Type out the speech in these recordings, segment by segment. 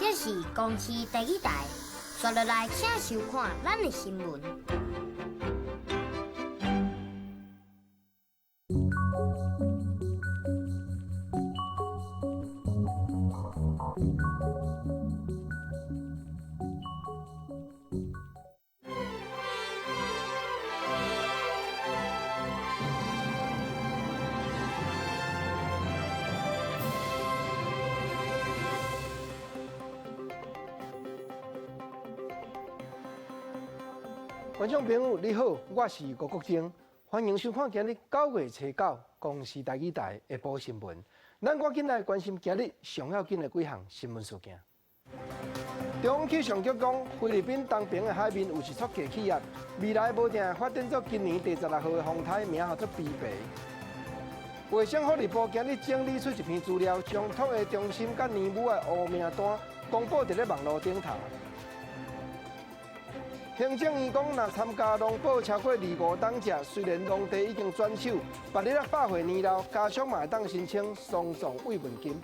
这是公视第一台，刷落来请收看咱的新闻。观众朋友，你好，我是吴国正，欢迎收看今日9月初9公视台语台下晡新闻。咱赶紧来关心今日上要紧的几项新闻事件。中央气象局讲，菲律宾东边的海面有一撮低气压，未来无定发展做今年第16号的风台，名叫做比贝。卫生福利部今日整理出一篇资料，将托儿中心甲年母的污名单公布在网络顶头。行政院讲，若参加农保超过25档者，虽然农地已经转手，别日100岁年老，家属嘛会当申请双重慰问金。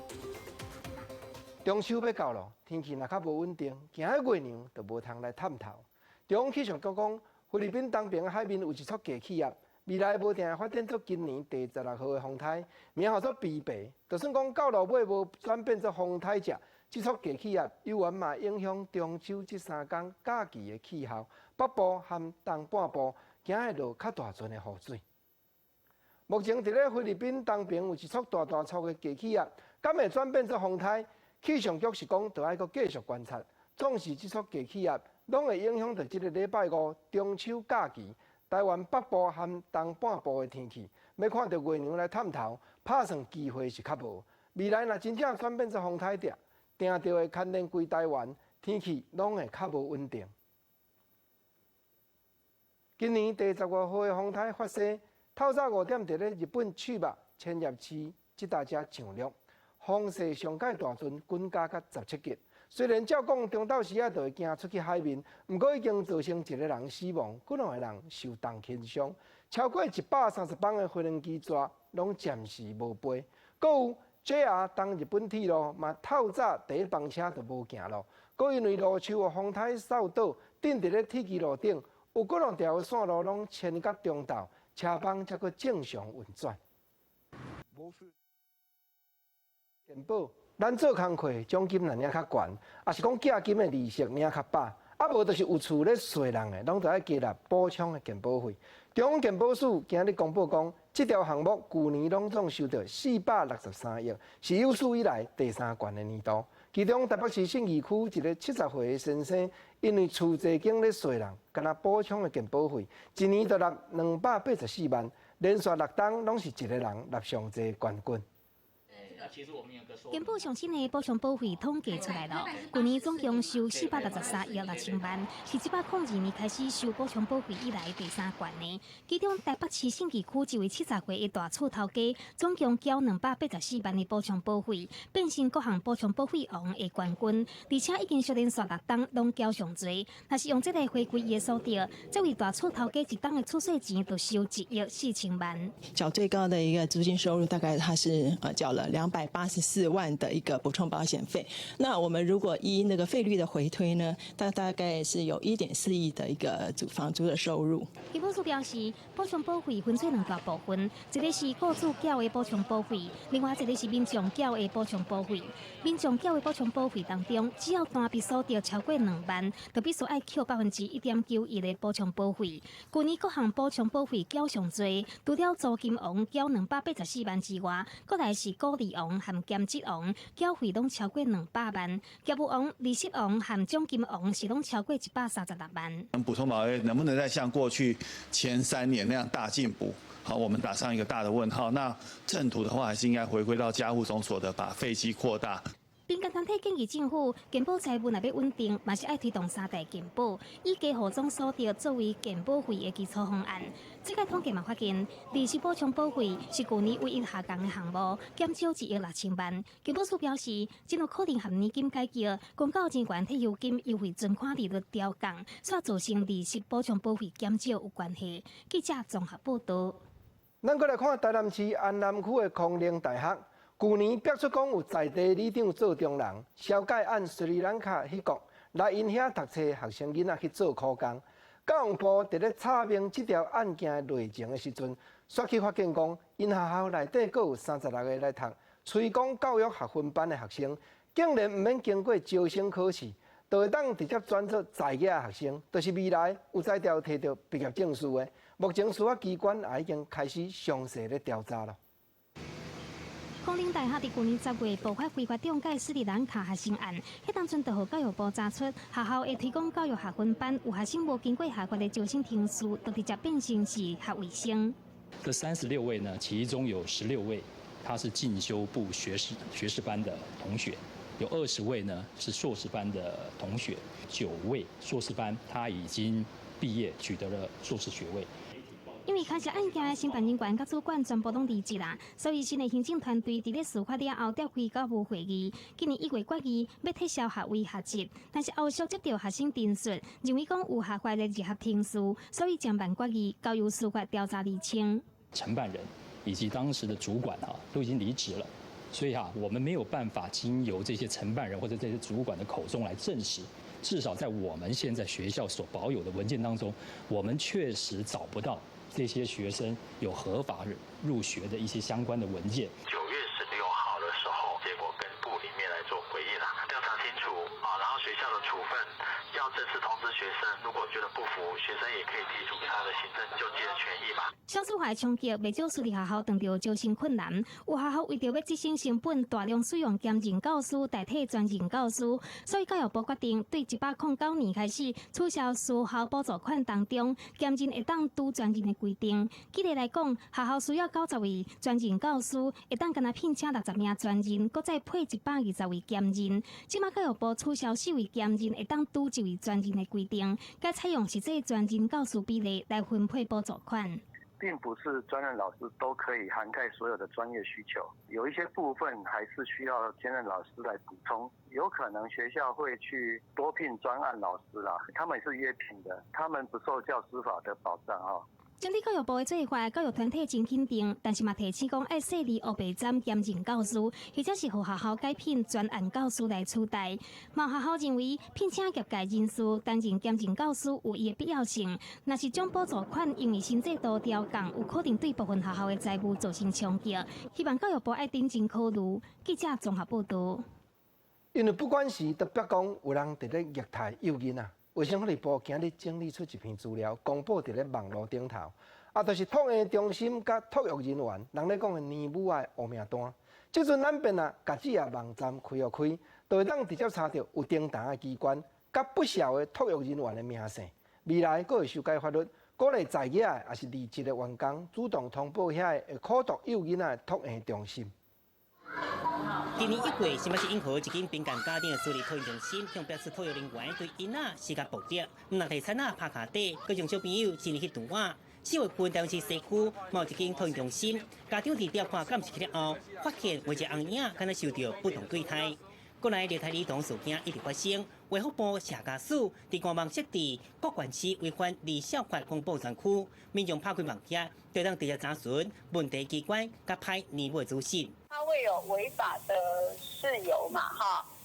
中秋要到了，天气若较无稳定，今日月亮就无通来探头。中央气象局讲，菲律宾东边的海面有一撮低气压，未来无定发展做今年第16号的风台，名叫做比贝。就算讲到落尾无转变做风台者，这撮低气压有缘嘛影响中秋这3天假期的气候，北部和东半部今会落较大阵的雨水。目前伫咧菲律宾东边有一撮大撮的低气压，敢会转变做风台？气象局是讲，着爱阁继续观察。总是这撮低气压，拢会影响到这个礼拜5中秋假期，台湾北部和东半部的天气。要看到月亮来探头，拍算机会是较无。未来若真正转变做风台定着会牵连规台湾，天气拢会较无稳定。今年第15号的风台发生，透早5点伫咧日本去目千叶市这搭只上陆，风势上届大阵均加到17级。虽然照讲中昼时就会行出去海面，不过已经造成1个人死亡，9个人受重轻伤，超过130班的飞行机蛇拢暂时无飞，阁有。JR 东日本铁路嘛，透早第一班车就无行咯。阁因为路树的风台扫倒，顶伫咧铁轨路顶，有各两条线路拢迁到中道，车帮才阁正常运转。健保，咱做工课奖金若领较悬，也是讲价金的利息领较饱，啊无就是有厝咧税人的，拢就爱加纳补充的健保费。中央健保署今日公布讲，这条项目去年拢总收到463亿，是有史以来第3悬的年度。其中台北市信义区一个70岁的先生，因为厝侪经咧税人，敢若补充的健保费，一年就纳284万，连续6档拢是一个人纳上侪冠军。健保上新的补偿保费统计出来了，去年总共收463亿6000万，是1802年开始收补偿保费以来第3悬的。其中台北市信义区一位70岁的大厝头家，总共交284万的补偿保费，变成各项补偿保费王的冠军，而且已经连续6档拢交上侪。若是用这个回归的数字，这位大厝头家一档的出税钱就收1亿4000万。缴最高的一个租金收入，大概他是缴了284万的一个补充保险费。那我们如果依那个费率的回推呢，大概是有1.4亿的一个房租的收入。健保署表示，补偿保费分做2大部分，一个是雇主缴的补偿保费，另外一个是民众缴的补偿保费。民众缴的补偿保费当中，只要单笔数额超过2万，就必须爱扣1.91%的补偿保费。去年各项补偿保费缴上侪，除了租金王缴284万之外，搁来是股利王和兼职王，缴费拢超过200万；业务王、利息王和奖金王是拢超过136万。补充保费能不能再像过去前3年那样大进步？好，我们打上一个大的问号。那正途的话，还是应该回归到家户总所得，把费基扩大。民间团体建议政府健保财务若要稳定，嘛是爱推动3大健保，以加户总所得作为健保费的基础方案。这个统计嘛发现，利息补偿保费是去年唯一下降的项目，减少1亿6000万。健保署表示，真有可能和年金改革、公告人员退休金优惠存款利率调降，所造成利息补偿保费减少有关系。记者综合报道。咱再来看台南市安南区的康宁大学。去年逼出讲有在地里长做中人，小解按斯里兰卡迄国来因遐读册学生囡仔去做苦工。教育部伫咧查明这条案件的内情的时阵，刷去发现讲，因学校内底阁有36个来读推广教育学分班的学生，竟然毋免经过招生考试，就会当直接转做在业学生，就是未来有才调摕到毕业证书的。目前司法机关也已经开始详细咧调查了。康宁大学伫去年10月爆发非法中介斯里兰卡学生案，迄当阵就互教育部查出学校会推广教育学分班，有学生无经过下决的招生听书，就直接变成是学卫生。这36位呢，其中有16位他是进修部学士班的同学，有20位呢是硕士班的同学，9位硕士班他已经毕业取得了硕士学位。因为开始案件的审判人员甲主管全部拢离职啦，所以新的行政团队伫咧司法了后召开教务会议。今年1月决议要撤销学位学籍，但是后续接到学生陈述，认为讲有合法的入学听书，所以将办决议交由司法调查厘清。承办人以及当时的主管都已经离职了，所以我们没有办法经由这些承办人或者这些主管的口中来证实。至少在我们现在学校所保有的文件当中，我们确实找不到这些学生有合法入学的一些相关的文件。9月16号的时候，结果跟部里面来做回应调查清楚然后学校的处分要正式通知学生，如果觉得不服，学生也可以提出他的行政救济的权益嘛。少数化冲击，未少私立学校遇到招生困难，有学校为着要节省成本，大量使用兼任教师代替专任教师，所以教育部决定对109年开始取消私校补助款当中兼任会当拄专任的规定。举例来讲，学校需要90位专任教师，会当干那聘请60名专任，搁再配120位兼任。即马教育部取消4位兼任会当拄1位专任的规定，该采用实际专任教师比例来分配补助款。并不是专任老师都可以涵盖所有的专业需求，有一些部分还是需要兼任老师来补充。有可能学校会去多聘专案老师啦，他们是约聘的，他们不受教师法的保障整体教育部的做法，教育团体真肯定，但是嘛提醒讲，要设立黑白站兼任教师，或者是互学校改聘专案教师来取代。某学校认为，聘请业界人士担任兼任教师有伊的必要性。若是将补助款因为新制度调降，有可能对部分学校的财务造成冲击。希望教育部爱认真考虑。记者综合报道。因为不管是特别讲有人伫咧虐待幼囡仔。卫生福利部今日整理出一篇资料，公布伫咧网络顶头，就是托婴中心甲托育人员人咧讲的年母的黑名单。即阵咱便甲这网站开就会当直接查到有订单的机关甲不孝的托育人员的名声。未来阁会修改法律，鼓励在业也是离职的员工主动通报遐会苦毒幼囡仔的托婴中心。今年1月，新北市永和一间宾馆家庭的私立托育中心，向表示托育人员对囡仔施加暴力，唔让提产拍骹底，佮将小朋友进入去毒案。4月份，台湾市西区某一间托育中心，家长伫调看监视器了后，发现有一个红影可能受到不同对待。国内虐待儿童事件一直发生，卫福部社家署伫官网设置各县市违反儿少法公布专区，民众拍开网页，就当直接查询问题机关，甲派年尾资讯。他会有违法的事由嘛，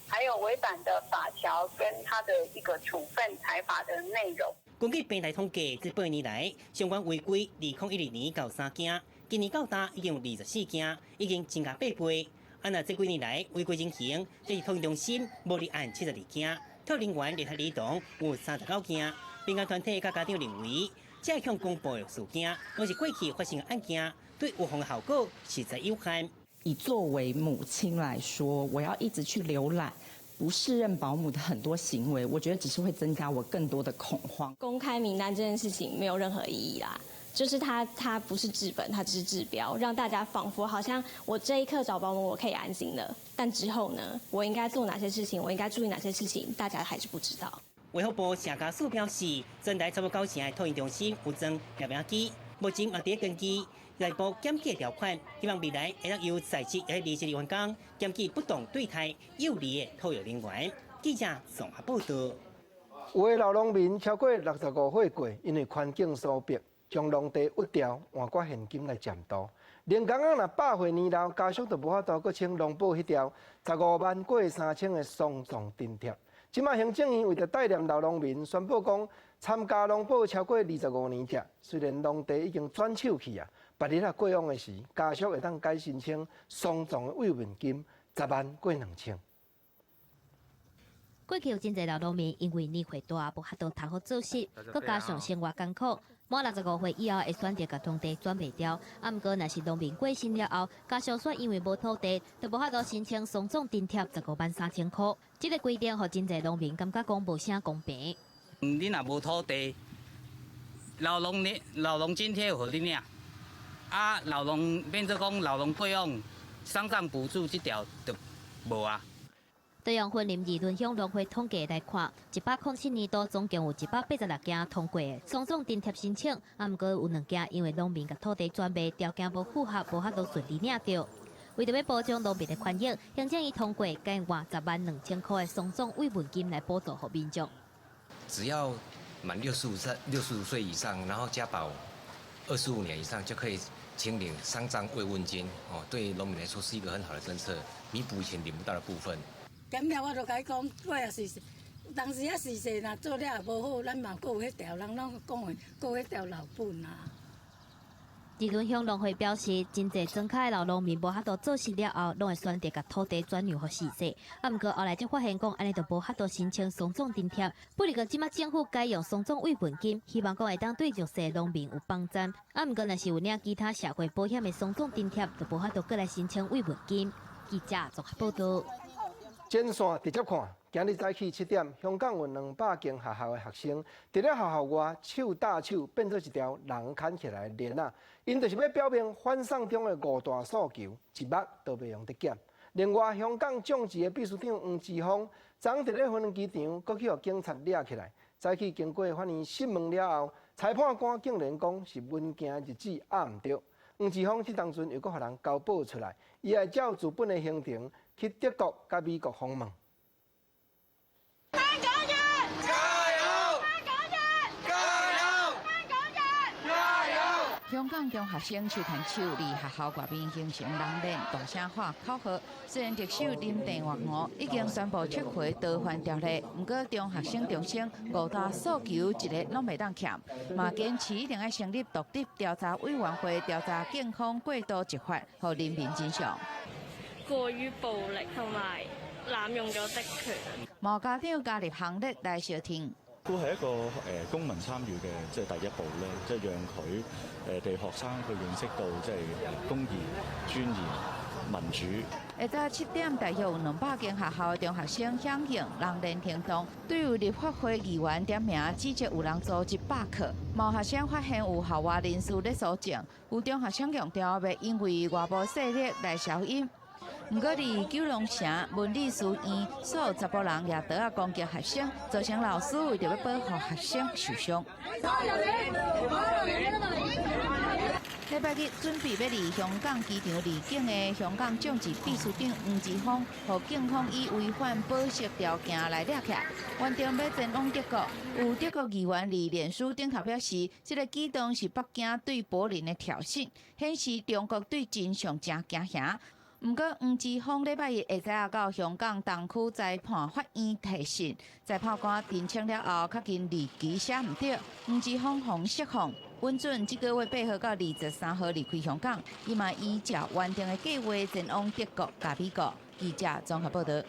还有违反的法条跟他的一个处分裁罚的内容。根据平台统计，这8年来，相关违规2012年到3件，今年到达已经有24件，已经增加8倍。按照这几年来违规情形，这是托育中心无立案72件，托育人员虐待儿童有39件。民间团体甲家长认为，这项公布的事件，都是过去发生的案件，对预防的效果实在有限。以作为母亲来说，我要一直去浏览不适任保姆的很多行为，我觉得只是会增加我更多的恐慌。公开名单这件事情没有任何意义啦。就是它不是治本，它只是治标，让大家仿佛好像我这一刻找保姆我可以安心了，但之后呢，我应该做哪些事情，我应该注意哪些事情，大家还是不知道。卫福部社家署表示，全台差不多90%的托育中心有装摄影机，目前也在根据内部检举条款，希望未来会当由在职也离职的员工检举不当对待有利的托育人员。记者综合报道。有的老农民超过65岁过，因为环境所逼，将农地挖掉，换割现金来占多。连港仔若100岁年老，家属就无法度搁穿农保迄条15万过3000的丧葬津贴。即马行政院为着带念老农民，宣布讲参加农保超过25年者，虽然农地已经转手去啊，别日过往的时，家属会当改申请丧葬的慰问金10万过2000。过去有真侪老农民因为年岁大，无法度通好做事，佮加上生活艰苦，满65岁以后会选择甲土地转卖掉。毋过，若是农民过身了后，家属却因为无土地，就无法度申请丧葬津贴15万3000块。这个规定，互真侪农民感觉讲无啥公平。你若无土地，老农津贴互你领，啊，老农变做讲老农费用、丧葬补助这条就无啊。对用婚林议论向农会统计来看，107年度总共有186件通过的丧葬津贴申请，毋过有2件因为农民甲土地转卖条件无符合，无法度顺利领到。为着要保障农民的权益，行政院通过改换10万2000块的丧葬慰问金来补助给民众。只要满65岁以上，然后加保25年以上，就可以请领丧葬慰问金。哦，对农民来说是一个很好的政策，弥补以前领不到的部分。今日我就甲伊讲，我也是，当时也是说，若做了也无好，咱嘛搁有迄条，人拢讲话，搁有迄条老本啊。议论向农会表示，真侪庄卡的老农民无法度做事了后，拢会选择甲土地转让互死者。毋过后来才发现讲，安尼就无法度申请丧葬津贴。不如个即马政府改用丧葬慰问金，希望讲会当对弱势农民有帮助。毋过若是有领其他社会保险的丧葬津贴，就无法度过来申请慰问金。记者综合报道。前线直接看，今日早起7点，香港有200间学校的学生，伫咧学校外手搭手变做一条人牵起来的链啊！因就是要表明反送中的5大诉求，一目都袂用得减。另外，香港众志的秘书长黄之锋，昨伫咧飞机场，搁去互警察抓起来。早起经过法院审问了后，裁判官竟然讲是文件日子押毋对。黄之锋即当阵又搁互人交保出来，伊会照资本的行程去德国甲美国访问。香港中学生手牵手伫学校外面形成人链，大声喊口号。虽然特首林郑月娥已经宣布撤回逃犯条例，不过中学生重申5大诉求一个拢袂当欠，嘛坚持一定要成立独立调查委员会调查警方过度执法，互人民真相。過於暴力同埋濫用咗職權。毛家長加入行列來小聽。都係一個公民參與嘅第一步咧，即係讓佢哋學生去認識到公義、尊嚴、民主。下晝7點，大約有200間學校中學生響應人鏈行動，對於立法會議員點名指責有人組織罷課。毛學生發現有校外人士咧搜證，有中學生強調要因為外部勢力來消音。不過，伫九龍城文理書院，所有查甫人也倒啊攻擊學生，造成老師為着要保護學生受傷。禮拜日準備要離香港機場離境的香港眾志秘書長黃之鋒，和警方以違反保釋條件來抓起來，原定要前往德國。有德國議員伫臉書頂頭表示，這個舉動是北京對柏林的挑釁，顯示中國對真相真驚嚇。不過，黃之鋒禮拜日下晝到香港東區裁判法院提訊，裁判官澄清了後，確認日期寫唔對，黃之鋒獲釋放，允准這個月8號到23號離開香港，伊嘛依照原定的計劃前往德國加美國。記者綜合報道。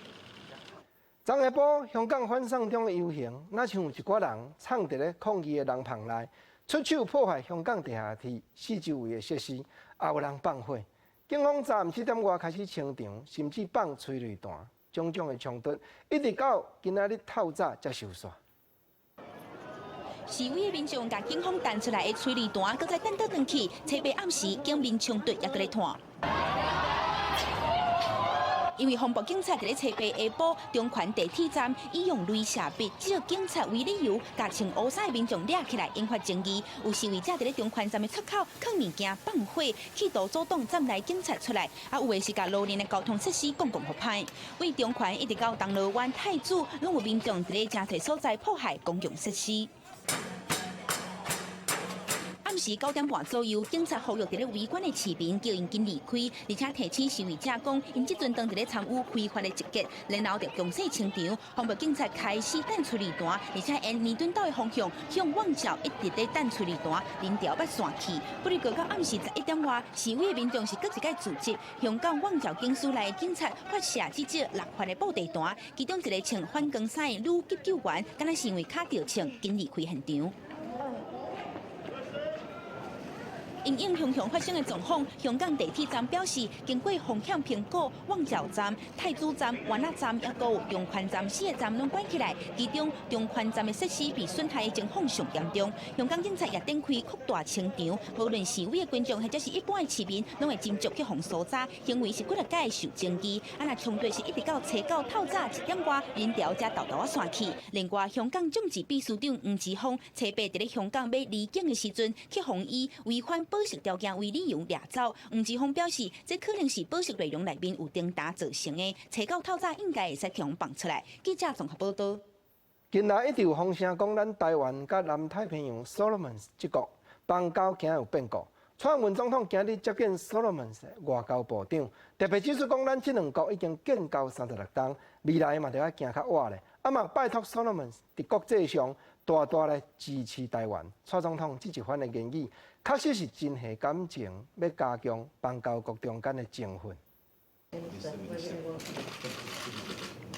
昨下晡，香港反送中的遊行，那像有一寡人藏佇咧抗議的人棚內，出手破壞香港地下鐵四周圍的設施，也有人放火。警方昨暗7點外開始清場，甚至放催淚彈，種種的衝突一直到今仔日透早才收煞。示威的民眾甲警方彈出來的催淚彈，擱再等倒轉去，七八暗時警民衝突也擱咧拖。因為防暴警察伫咧七八下晡中環地鐵站以用鐳射筆指着警察為理由，甲穿烏衫的民眾抓起來，引發爭議。有示威者伫咧中環站的出口放物件、放火，企圖阻擋站內警察出來。啊，有的是甲路面的交通設施公互歹。為中環一直到銅鑼灣、太子，攏有民眾伫咧正濟所在破壞公共設施。暗时9点半左右，警察呼吁伫咧围观的市民叫因紧离开，而且提醒示威者讲，因即阵当伫咧参与非法的集结，然后就强势清场。防暴警察开始弹催泪弹，而且沿弥敦道的方向向旺角一直咧弹催泪弹，连条要散去。不过到暗时11点外，示威的民众是各一个组织，香港旺角警署内的警察发射至少6发的布袋弹，其中一个穿反光衫的女急救员，敢若是因为卡着枪，紧离开现场。因应熊熊发生的状况，香港地铁站表示，经过风险评估，旺角站、太子站、湾仔站，也都有中环站4个站拢关起来，其中中环站的设施被损害的情况上严重。香港警察也展开扩大清场，无论示威的群众或者是一般的市民，拢会斟酌去防搜查，行为是几落届受检举。若冲突是一直到初9透早1点外，人潮才豆豆散去。另外，香港政治秘书长黄之锋初8伫咧香港要离境的时阵，去防以违反保释条件为理由掠走。黄之锋表示，这可能是保释内容内面有重大造成的，初9透早应该会使强放出来。记者综合报道。近来一直有风声讲，咱台湾甲南太平洋 Solomons 这国邦交竟有变故。蔡英文总统今日接见 Solomons 外交部长，特别指出讲，咱这两国已经建交36年，未来嘛就要行较晏咧。嘛拜托 Solomons 伫国际上大大来支持台湾。蔡总统这一番的言语，确实是真系感情，要加强邦交国中间的情分。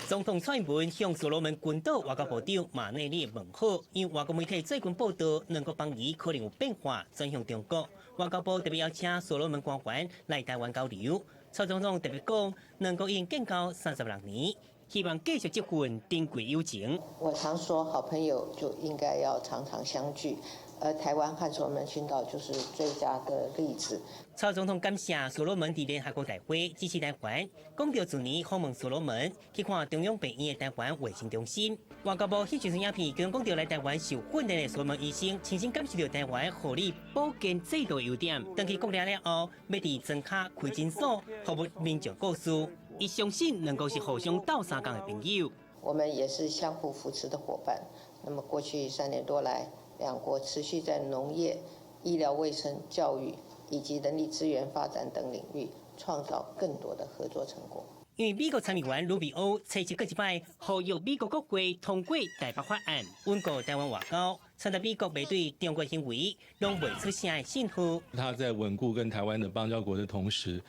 总统蔡英文向所罗门群岛外交部长马内利问好，因外国媒体最近报道，两国邦谊可能有变化，转向中国。外交部特别邀请所罗门官员来台湾交流。蔡总统特别讲，两国已经建交36年，希望继续接近珍贵友情。我常说，好朋友就应该要常常相聚。而台湾和所罗门群岛就是最佳的例子。蔡总统感谢所罗门伫联合国大会支持台湾，讲到去年访问所罗门，去看中央病院的台湾卫生中心。外交部迄传影片，其中讲到来台湾受训练的所罗门医生，亲身感受到台湾护理保健制度优点。当去国了后，要伫庄卡开诊所，服务民众故事。伊相信两国是互相斗相共的朋友。我们也是相互扶持的伙伴。那么过去3年多来，两国持续在农业、医疗卫生、教育以及人力资源发展等领域创造更多的合作成果。因为美国参议员卢比欧初一个一摆呼吁美国国会通过台北法案，稳固台湾外交，传达美国面对中国行为拢未出声的信号。他在稳固跟台湾的邦交国的同时，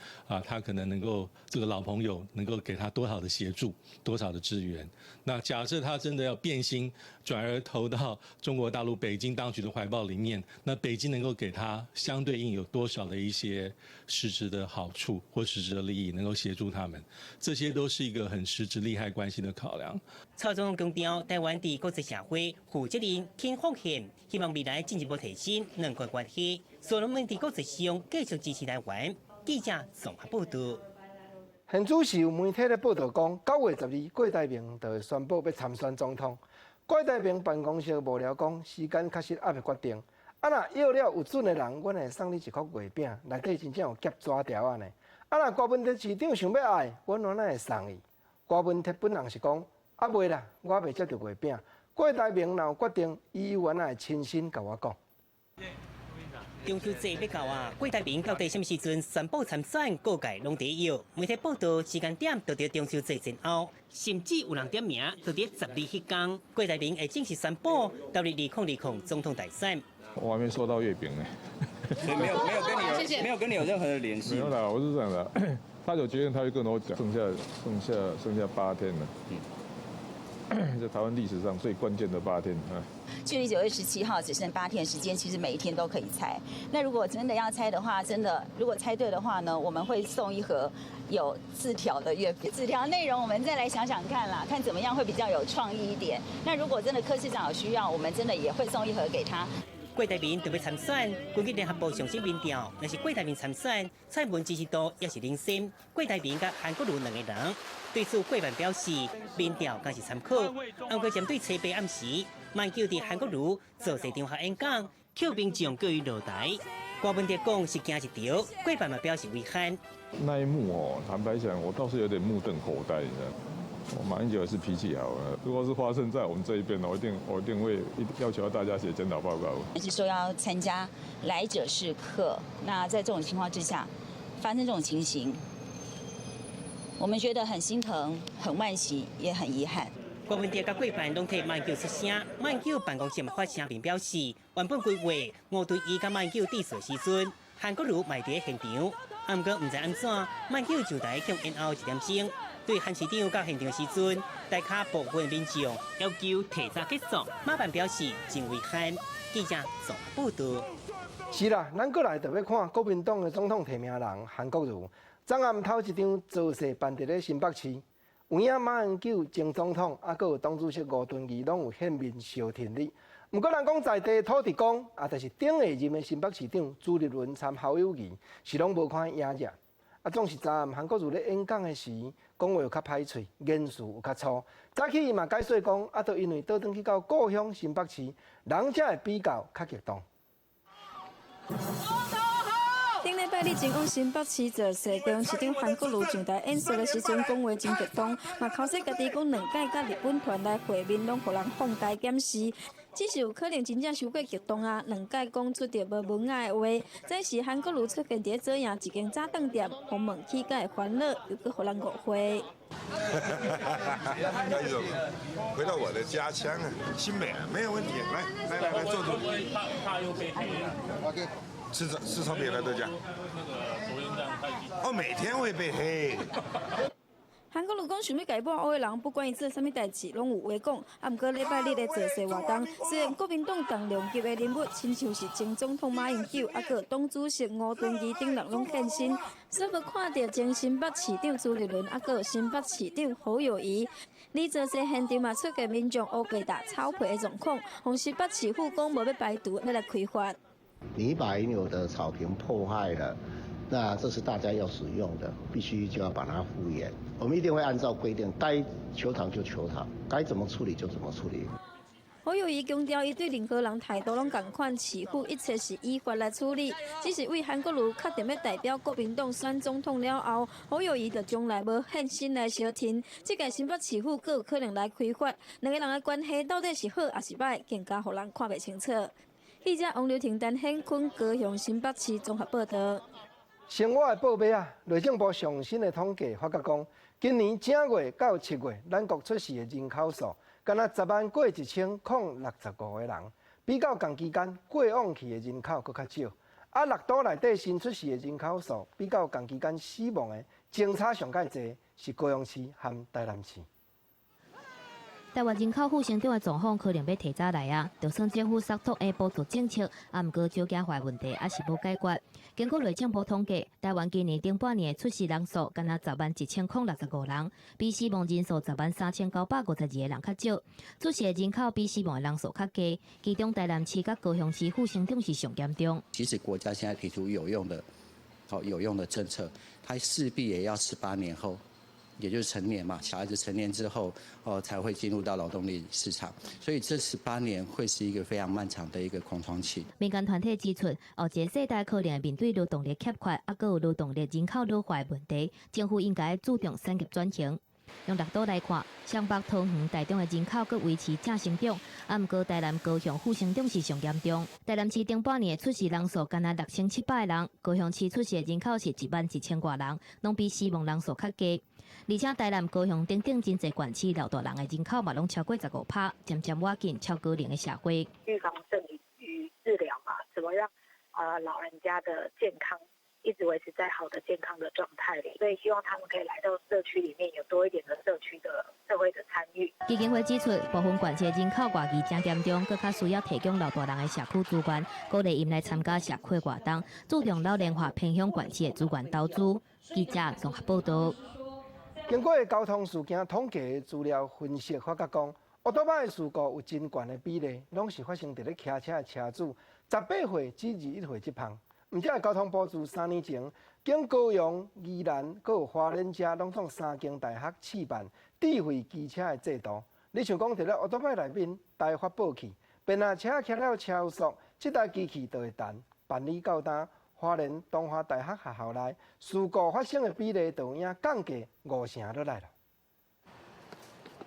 他可能能够这个老朋友能够给他多少的协助，多少的支援。那假设他真的要变心，转而投到中国大陆北京当局的怀抱里面，那北京能够给他相对应有多少的一些实质的好处或实质的利益，能够协助他们，这些都是一个很实质利害关系的考量。蔡总统强调，台湾伫国际社会负责任、肯奉献，希望未来进一步提升两国关系。所罗门伫国际上继续支持台湾。记者综合报道。现主是有媒体咧报道讲，9月12日，郭台铭就会宣布要参选总统。郭台铭办公室幕僚讲，时间确实还未决定。若要了有准的人，阮会送你1块月饼，内底真正有夹纸条安尼。若郭文哲市长想要爱，阮哪会送伊？郭文哲本人是讲，袂啦，我未接到月饼。郭台铭若有决定，伊原来会亲身甲我讲。中秋节要到啊，郭台铭到底什么时阵宣布参选，各界拢在摇。媒体报道时间点到伫中秋节前后，甚至有人点名到伫12日迄天，郭台铭会正式宣布到2020总统大选。我还没收到月饼呢。所以没有跟你有任何的联系。没有啦，我是这样的，他有决定，他会跟我讲，剩下8天了。在台湾历史上最关键的8天啊。距离9月17号只剩8天时间，其实每一天都可以猜。那如果真的要猜的话，如果猜对的话呢，我们会送一盒有字条的月饼。纸条内容我们再来想想看啦，看怎么样会比较有创意一点。那如果真的柯市长有需要，我们真的也会送一盒给他。郭台铭特别参选，根据联合报上新民调，若是郭台铭参选，蔡英文支持度也是领先。郭台铭甲韩国瑜2个人，对此郭办表示，民调更是参考。不过针对初8暗时，慢叫伫韩国瑜做些场合演讲，扣民众过于落台。郭文哲讲是惊一条，郭办嘛表示遗憾。那一幕坦白讲，我倒是有点目瞪口呆的。马英九也是脾气好啊，如果是发生在我们这一边呢，我一定会要求大家写检讨报告。是说要参加来者是客，那在这种情况之下，发生这种情形，我们觉得很心疼、很惋惜，也很遗憾。郭文哲甲贵办拢替马英九出声，马英九办公室嘛发声明表示，原本规划我对伊甲马英九对峙时阵，韩国瑜卖伫现场，啊毋过毋知安怎，马英九就在向因后1点钟，对韩市长到现场时阵，大卡部分民众要求提早结束，马办表示真遗憾。记者综合报道。是啦，咱过来就要看国民党的总统提名人韩国瑜，昨暗头一场造势办伫咧新北市。有影马英九前总统，还佫有党主席吴敦义，拢有献面小挺你。毋过，人讲在地土地公，就是顶下任的新北市长朱立伦参侯友宜，是拢无看影热。总是昨暗韩国瑜咧演讲的时，讲话有较歹喙，言辞有较粗。早起伊嘛解说讲，都因为倒转去到故乡新北市，人才会比较较激动。顶礼拜日前往新北市造势，高雄市长韩国瑜上台演说的时阵，讲话真激动，嘛口说家己讲两届甲日本团来会面，拢互人放大检视。只是有可能真正伤过激动啊！两届讲出着无文雅的话，这时韩国瑜出现伫左营一间早饭店，访问起甲会欢乐，又搁互人误会。回到我的家乡啊，新北啊，没有问题，来坐。怕又被黑了。吃超别的都讲。哦，每天会被黑。韩国瑜讲想要改抹黑的人，不管伊做啥物代志，拢有话讲。啊，毋过礼拜日的造势活动，虽然国民党同量级的人物，亲像是前总统马英九，啊个党主席吴敦义等人拢现身，所以看到前新北市长朱立伦，啊个新北市长侯友宜。李造势现场嘛出现民众乌鸡打草皮的状况，红新北市府讲无要排除要来开发。你把原有的草坪破坏了。那这是大家要使用的，必须就要把它复原。我们一定会按照规定，该求偿就求偿，该怎么处理就怎么处理。侯友宜强调，伊对任何人态度拢共款，市府一切是依法来处理。只是为韩国瑜确定要代表国民党选总统了后，侯友宜就将来无现身来相挺。这届新北市府更有可能来开发，两个人的关系到底是好还是歹，更加互人看袂清楚。记者王刘婷、陈显坤高雄新北市综合报道。生活的报马啊，内政部上新的统计发觉讲，今年正月到7月，咱国出事的人口数，敢若10万过1065个人，比较同期间过往去的人口搁较少。啊，6都内底新出事的人口数，比较同期间死亡的，相差上介济是高雄市和台南市。台湾人口负成长的状况可能要提早来啊！就算政府释出的补助政策，啊，毋过少子化问题还是无解决。经过内政部统计，台湾今年顶半年的出事人数，敢若101065人，比死亡人数103952个人较少。出事的人口比死亡的人数较低，其中台南市甲高雄市负成长是上严重。其实国家现在提出有用的政策，它势必也要18年后。也就是成年嘛，小孩子成年之后，才会进入到劳动力市场，所以这18年会是一个非常漫长的一个空窗期。民间团体指出，后一个世代可能会面对劳动力缺乏，还有劳动力人口老化的问题，政府应该注重产业转型。用6都来看，双北、桃园、台中的人口阁维持正成长，啊，毋过台南、高雄负成长是上严重。台南市顶半年的出事人数敢若6700个人，高雄市出事的人口是11000多人，拢比死亡人数较低。而且台南、高雄等等真侪县市老大人的人口嘛，拢超过15%，渐渐挖进超高龄的社会。预防胜于治疗嘛，怎么让老人家的健康一直维持在好的健康的状态里？所以希望他们可以来到社区里面，有多一点的社区的社会的参与。基金会指出，部分县市人口外移正严重，更较需要提供老大人的社区资源，鼓励因来参加社区活动，注重老龄化偏向县市的资源投资。记者综合报道。经过交通事件统计的资料分析，发觉讲，乌多巴的事故有真悬的比例，拢是发生伫咧骑车的车主18岁至21岁这项。毋只交通部自3年前，经高雄、宜兰、阁有花莲遮拢创3间大学试办智慧机车的制度。你想讲伫咧乌多巴内面台发报器，便若车骑了超速，这台机器就会弹。办理到单。花莲东华大学学校内事故发生的比例就影降低50%落来了。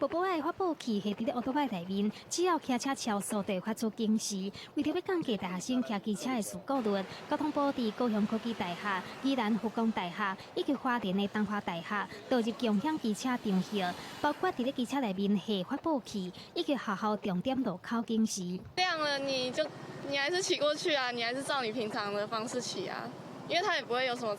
宝宝的发报器系伫咧奥多摆内面，只要骑车超速就会发出警示。为着要降低大学生骑机车的事故率，交通部伫高雄科技大学、宜兰福光大学以及花莲的东华大学导入共享机车场线，包括伫咧机车内面下发报器，以及学校重点路口警示。亮了你还是骑过去啊，你还是照你平常的方式骑啊，因为它也不会有什么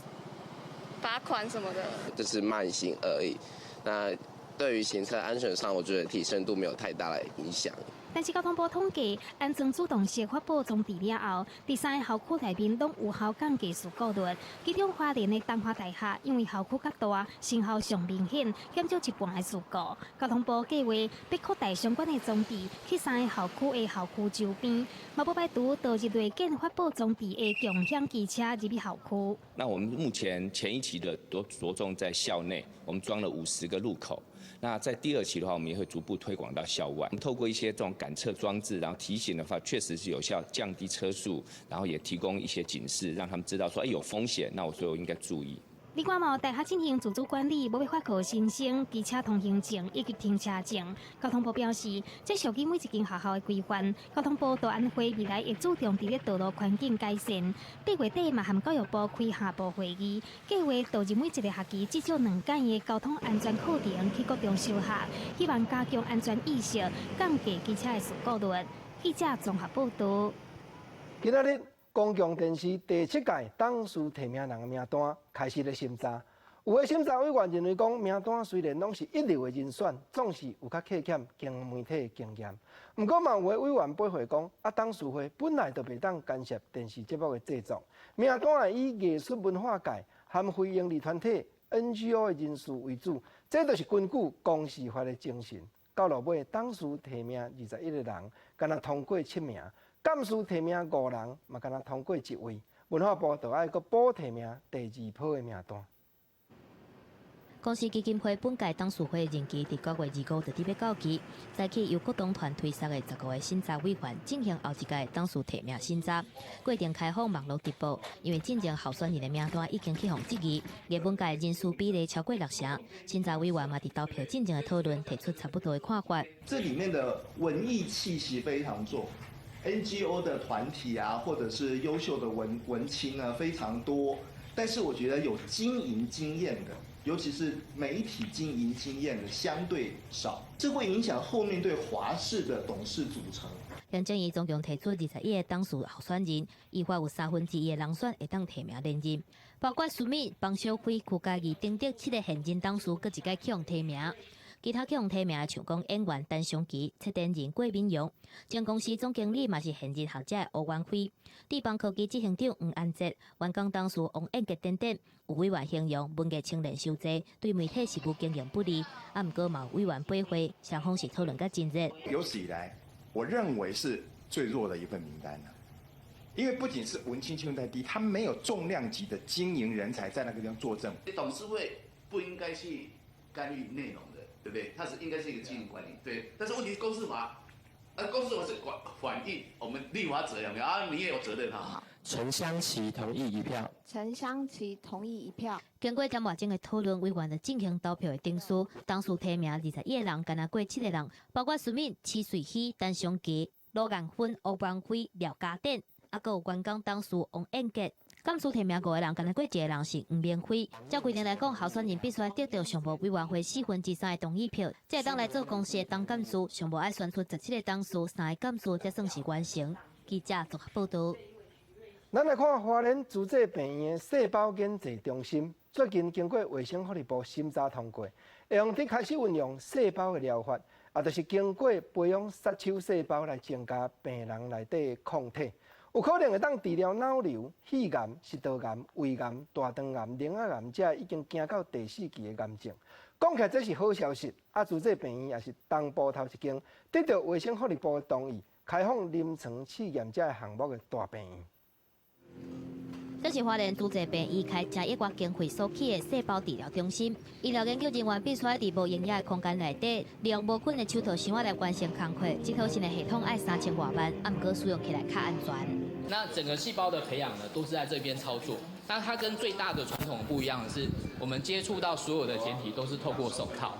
罚款什么的。就是慢行而已。那对于行车安全上，我觉得提升度没有太大的影响。但是交通部统计，安装主动式发报装置了后，第3个校区内面拢有效降低事故率。其中花莲的东华大学，因为校区较大，成效上明显，减少一半的事故。交通部计划要扩大相关的装置去3个校区的校区周边，嘛要摆图导入类建发报装置的共享机车入去校区。那我们目前前一期的都着重在校内，我们装了50个路口。那在第2期的话，我们也会逐步推广到校外。我们透过一些这种感测装置，然后提醒的话，确实是有效降低车速，然后也提供一些警示，让他们知道说，有风险，那所以我应该注意。另外嘛，大学进行自主管理，要发考新生机车通行证以及停车证。交通部表示，这属于每一间学校的规范。交通部大安会未来会注重伫咧道路环境改善。8月底嘛，和教育部开下部会议，计划导入每一个学期至少2间的交通安全课程去各中修学，希望加强安全意识，降低机车的事故率。记者综合报道。今仔日公共电视第7届董事提名人的名单开始咧审查，有的审查委员认为讲，名单虽然拢是一流的人选，总是有较欠经媒体的经验。不过嘛，有的委员驳回讲，董事会本来就袂当干涉电视节目的制作，名单也以艺术文化界和非营利团体 NGO 的人士为主，这就是根据公示法的精神。到落尾，董事提名21个人，敢若通过7名。干事提名5人，嘛敢若通过1位，文化部就爱搁补提名第2波的名单。公司基金会本届董事会任期伫9月25日要到期，再起由各党团推设的15个审查委员进行后一届董事提名审查，过程开放网络直播。因为进前候选人的名单已经去互质疑，而本届人数比例超过60%，审查委员嘛伫投票进前的讨论提出差不多的看法。这里面的文艺气息非常重。NGO 的团体啊，或者是优秀的文青呢，非常多。但是我觉得有经营经验的，尤其是媒体经营经验的，相对少，这会影响后面对华视的董事组成。行政院总共提出21个董事候选人，依法有1/3的人选会当提名连任，包括苏敏、邦小辉、邱家义等7个现任董事，各一届去互提名。其他去互提名的像讲演员陈雄基、策展人郭敏勇，前公司总经理嘛是现任学者欧元辉，地方科技执行长黄安哲、员工董事王彦杰等等。有委员形容文艺青年收济，对媒体事务经营不利。毋过嘛有委员驳回，双方是讨论较真热。有史以来，我认为是最弱的一份名单了。因为不仅是文青青太低，他没有重量级的经营人才在那个地方作证。董事会不应该去干预内容的。对不对？它应该是一个经营管理，对。但是问题是公司法，公司法是反映我们立法者有没有啊？你也有责任啊。陈香琪同意1票。陈香琪同意1票。经过10外钟的讨论，委员就进行投票的定数。董事提名21个人，敢若过7个人，包括苏敏、齐瑞希、陈雄基、罗元芬、欧邦辉、廖家典，还有员工董事王彦杰。干事提名5个人，敢若过1个人是黄明辉。照规定来讲，候选人必须得到常务委员会3/4的同意票，才会当来做公司的当干事。常务爱选出17个董事，3个干事才算是完成。记者综合报道。咱来看花莲自济病院的细胞检测中心，最近经过卫生福利部审查通过，会用伫开始运用细胞的疗法，也就是经过培养杀手细胞来增加病人内底的抗体。有可能会当治疗脑瘤、肺癌、食道癌、胃癌、大肠癌、ลิ้仔癌，这已经行到第4期的癌症。讲起来这是好消息，自济病院也是东部头一间得到卫生福利部的同意，开放临床试验这个项目的大病院。这是花莲自济病院开10亿元经费所起的细胞治疗中心，医疗研究人员必须在无营业的空间内底，利用无菌的手套箱来完成工作。这套新的系统要3000多万，不过使用起来较安全。那整个细胞的培养呢，都是在这边操作。那它跟最大的传统不一样的是，我们接触到所有的简体都是透过手套。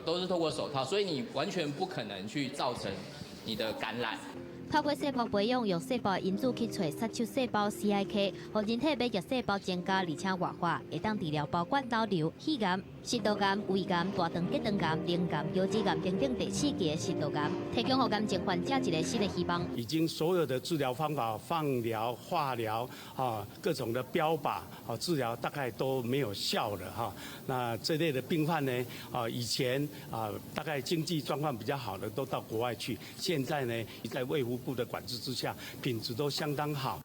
都是透过手套，所以你完全不可能去造成你的感染。透过细胞培养，用细胞因子去找杀手细胞 CIK， 让人体免疫细胞增加，而且活化，会当治疗包括脑瘤、肺癌、食道癌、胃癌、大肠结肠癌、淋癌、腰子癌等等第4期的食道癌，提供给癌症患者一个新的希望。已经所有的治疗方法，放疗、化疗各种的标靶治疗大概都没有效了哈。那这类的病患呢以前大概经济状况比较好的都到国外去，现在呢在卫福部的管制之下，品质都相当好。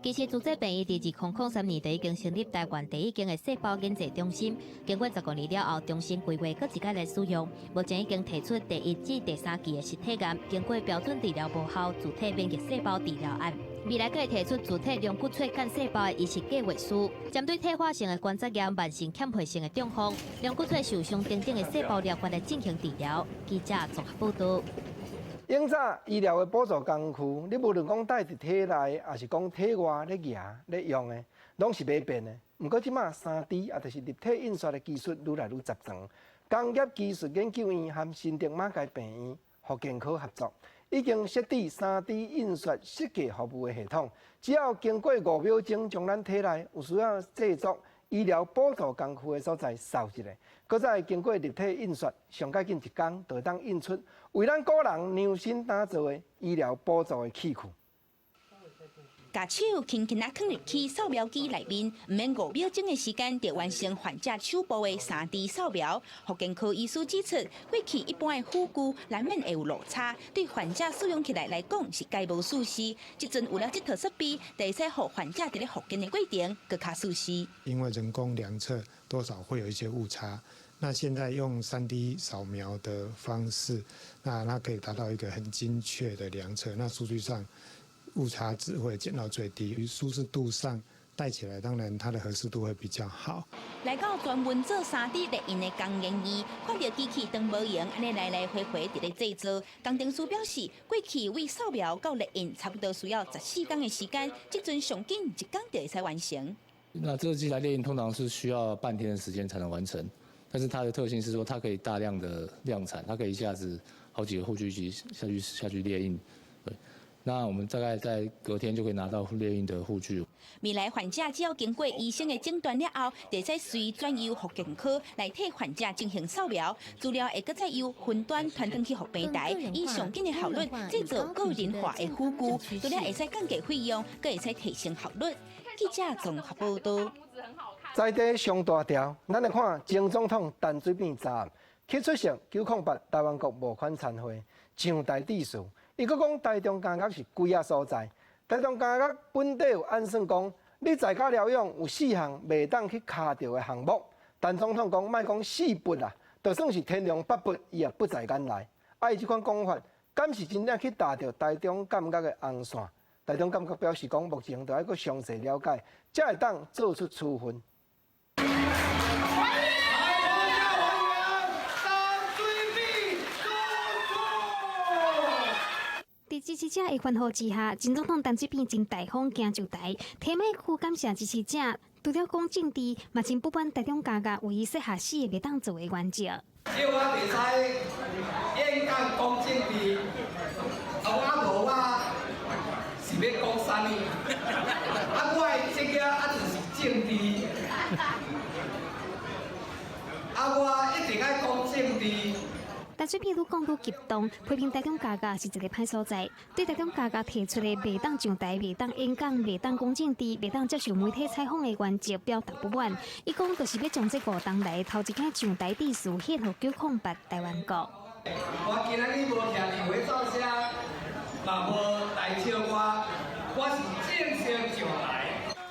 其实，自这病院伫2003年就已经成立台湾第一间的细胞研制中心。经过15年了后，中心规划搁一届来使用，目前已经提出第1至第3期的实体癌，经过标准治疗无效自体免疫细胞治疗案。未来可以提出自体量骨髓干细胞的移植计划书，针对退化性的关节炎、慢性欠血性的中风、量骨髓受伤等等的细胞疗法来进行治疗。记者综合报道。永早医疗的补助工具，你无论讲带伫体内，还是讲体外咧牙咧用的，拢是袂变的。不过即马3D 也就是立体印刷的技术愈来愈集中。工业技术研究院和新竹马偕病院、福建科合作，已经设置3D 印刷设计服务的系统，只要经过5秒钟，将咱体内有需要制作医疗补助工具的所在扫一下，搁再经过立体印刷，上介紧1天就当印出为咱个人量身打造的医疗补助的器具。把手轻轻啊放入去扫描机内面，唔免5秒钟的时间就完成患者手部的3D 扫描。福建科医师指出，过去一般的辅具难免会有落差，对患者使用起来讲是皆无舒适。即阵有了这套设备，就会使让患者在咧复健的过程更加舒适。因为人工量测多少会有一些误差，那现在用3D 扫描的方式，那它可以达到一个很精确的量测，那数据上误差值会减到最低，于舒适度上戴起来，当然它的合适度会比较好。来到专门做3D 列印的工研院，看到机器当无用，安尼来来回回伫咧制作。工程师表示，过去为扫描到列印差不多需要14天的时间，即阵上紧1天就会使完成。那这个机台列印通常是需要半天的时间才能完成，但是它的特性是说，它可以大量的量产，它可以一下子好几个护具机下去列印，对。那我们大概在隔天就可以拿到列印的护具。未来患者只要经过医生的诊断了后，就使随转由复健科来替患者进行扫描，资料会搁再由分段传转去服平台，以上紧的效率制作个人化的辅具，除了会使降低费用，更会使提升效率。记者综合报道。在地上大条，咱来看前总统陈水扁查案，去出席908台湾国募款餐会，上台致辞。伊阁讲台中监狱是鬼啊所在，台中监狱本地有按算讲，你在家疗养有4项袂当去卡着的项目。但总统讲莫讲4不啦，就算是天良8不，伊也不在眼内。伊即款讲法，敢是真正去踏着台中监狱的红线？台中监狱表示讲，目前就要搁详细了解，才会当做出处分。在支持者的欢呼之下，前总统陈水扁真大方行上台，提麦区感谢支持者。除了讲政治，嘛真不满台中监狱唯一设下死的袂当做的原则。叫我袂使演讲讲政治，无我是要讲啥物？我的职业就是政治，我一定爱讲政治。陈水扁愈讲愈激动，批评台中监狱是一个歹所在，对台中监狱提出的袂当上台、袂当演讲、袂当讲政治、袂当接受媒体采访的原则表达不满。伊讲就是要将这5当来头一天上台致辞献予908台湾国。我今仔日无听电话照声，嘛无来笑我是正式上台。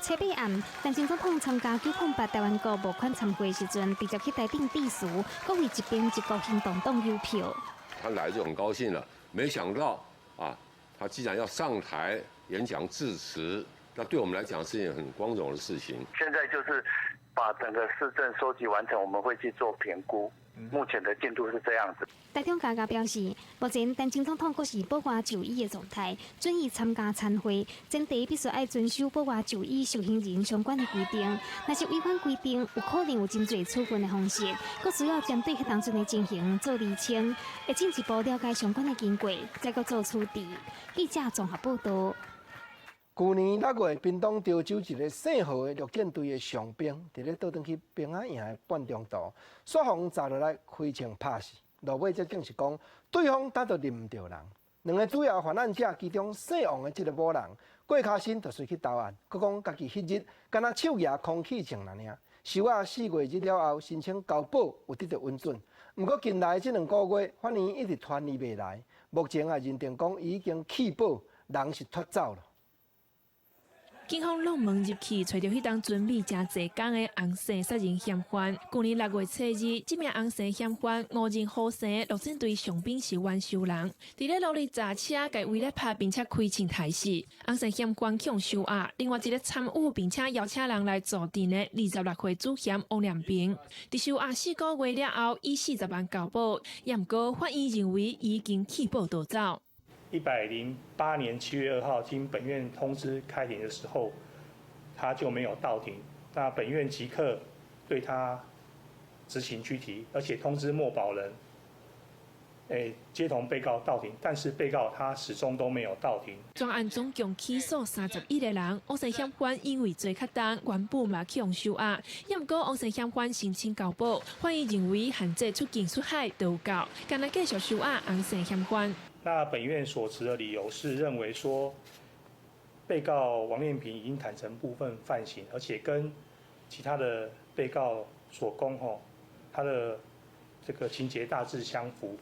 车尾暗，但前总统参加908台湾国募款参会时阵，直接去台顶致辞，各为一边一国行动党邮票。他来就很高兴了，没想到啊，他既然要上台演讲致辞，那对我们来讲是一件很光荣的事情。现在就是把整个市政收集完成，我们会去做评估。目前的进度是这样子。台中嘉嘉表示，目前陈前总统阁是保外就医的状态，准伊参加参会，前提必须要遵守保外就医受刑人相关的规定。若是违反规定，有可能有真侪处分的方式，阁需要针对迄当阵的情形做厘清，会进一步了解相关的经过，再阁做处置。记者综合报道。去年6月，屏东潮州一个姓何的陆舰队的上兵，伫咧倒转去平安营的半中途，煞风砸落来，开枪拍死。落尾才证实讲，对方打到认唔到人。两个主要犯案者，其中姓王的这个某人，过脚身就随去投案，佮讲家己迄日敢若手举空气枪尔尔。收押4月日了后，申请交保有得到允准。不过近来这2个月，法院一直传伊未来，目前也认定讲伊已经弃保，人是脱走了。警方弄门入去，找到迄当准备真济天的红姓杀人嫌犯。去年6月7日，这名红姓嫌犯误认好生陆战队上兵是阮秀人，伫咧路里砸车，甲围咧拍，并且开枪杀死。红姓嫌犯向收押，另外一个参与并且邀请人来坐镇的26岁主嫌王良平，伫收押4个月了后，以40万交保，也毋过法院认为已经弃保逃走。108年7月2号，经本院通知开庭的时候，他就没有到庭。那本院即刻对他执行拘提，而且通知默保人，接同被告到庭，但是被告他始终都没有到庭。专案总共起诉31个人，王姓嫌犯因为罪较重，原本嘛去用收押，也毋过王姓嫌犯申请交保，法院认为限制出境出海都有够，干来继续收押王姓嫌犯。那本院所持的理由是认为说，被告王念平已经坦诚部分犯行，而且跟其他的被告所供他的这个情节大致相符，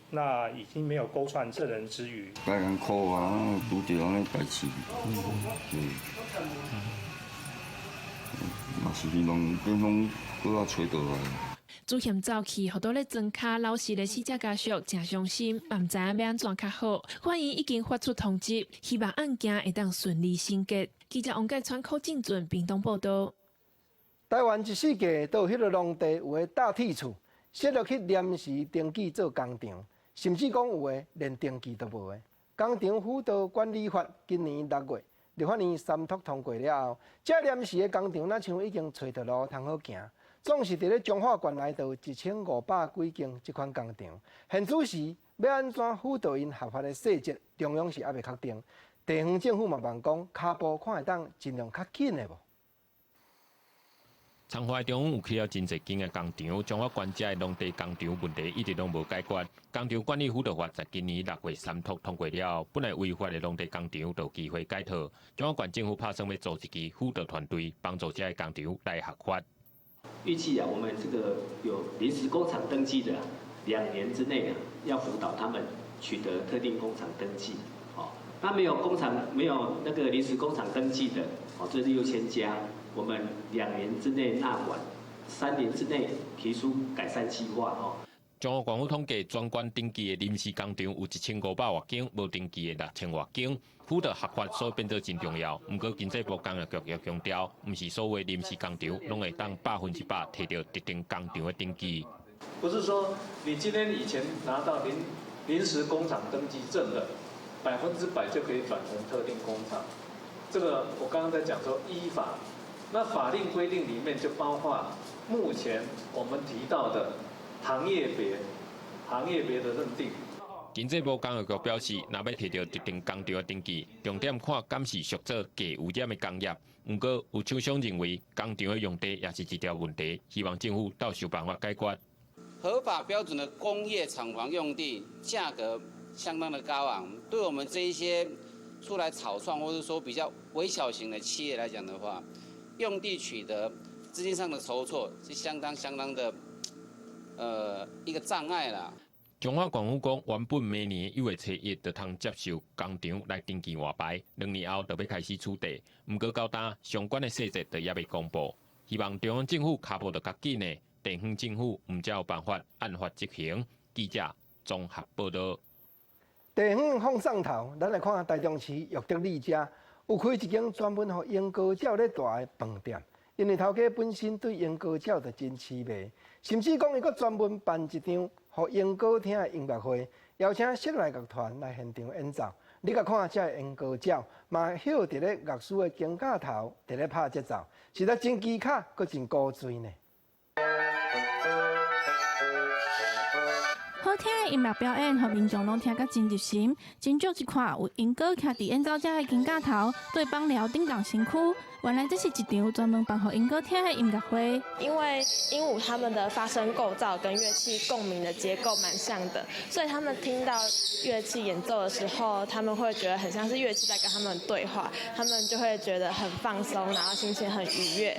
那已经没有勾串证人之余。该人苦啊，拄着安尼代志，嘛是希望警方搁较找到来。主嫌走去，互倒咧装卡老实的死者家属真伤心，嘛毋知影要安怎较好。法院已经发出通知，希望案件会当顺利审结。记者王介川柯进准屏东报道。台湾一世纪都有迄个农地有诶大铁厝，设落去临时登记做工厂，甚至讲有诶连登记都无诶。工厂辅导管理法今年6月立法院三读通过了后，这临时诶工厂若像已经找到路通好行。总是伫咧彰化县内头1500几间这款工厂，现此时要安怎辅导因合法的细节，中央是还未确定。地方政府嘛望讲，骹步看会当尽量较紧的无。彰化中有起了真侪间的工厂，彰化县这农地工厂问题一直拢无解决。工厂管理辅导法在今年6月三读通过了，本来违法的农地工厂都有机会解套。彰化县政府拍算要组一支辅导团队，帮助这些工厂来合法。预计我们这个有临时工厂登记的2年之内要辅导他们取得特定工厂登记。那没有那个临时工厂登记的，这是6000家，我们2年之内纳管，3年之内提出改善计划。彰化县府统计，全县登记的临时工厂有1500多间，无登记的6000多间。辅导合法所以变得真重要。不过经济部工业局也强调，不是所有临时工厂拢会当100%摕到特定工厂的登记。不是说你今天以前拿到临时工厂登记证的，100%就可以转成特定工厂。这个我刚刚在讲说依法，那法令规定里面就包括目前我们提到的行业别的认定。经济部工业局表示，若要摕到特定工厂的登记，重点看敢是属做低污染的工业。不过有厂商认为，工厂的用地也是一条问题，希望政府到想办法解决。合法标准的工业厂房用地价格相当的高昂，对我们这一些出来草创或者说比较微小型的企业来讲的话，用地取得资金上的筹措是相当的一个障碍啦。彰化县府讲，原本明年1月7日就通接受工厂来登记换牌，2年后就要开始取缔。不过到今相关的细节就也未公布，希望中央政府脚步就较紧的，地方政府唔才有办法按法执行。记者综合报道。地方放送头，咱来看台中市玉德里家有开一间专门予英高鸟咧住的饭店，因为头家本身对英歌鸟就真痴迷，甚至讲伊阁专门办一场互英歌听的音乐会，邀请室内乐团来现场演奏。你甲看这英歌鸟，嘛晓伫咧乐师的肩胛头，伫咧拍节奏，实在真奇卡，阁真古锥呢。好听的音乐表演，互民众拢听甲真入心。真足一看有英歌徛伫演奏者的肩胛头，对枋寮顶动身躯。原来这是一场专门办互英歌听的音乐会。因为鹦鹉它们的发声构造跟乐器共鸣的结构蛮像的，所以他们听到乐器演奏的时候，他们会觉得很像是乐器在跟他们对话，他们就会觉得很放松，然后心情很愉悦。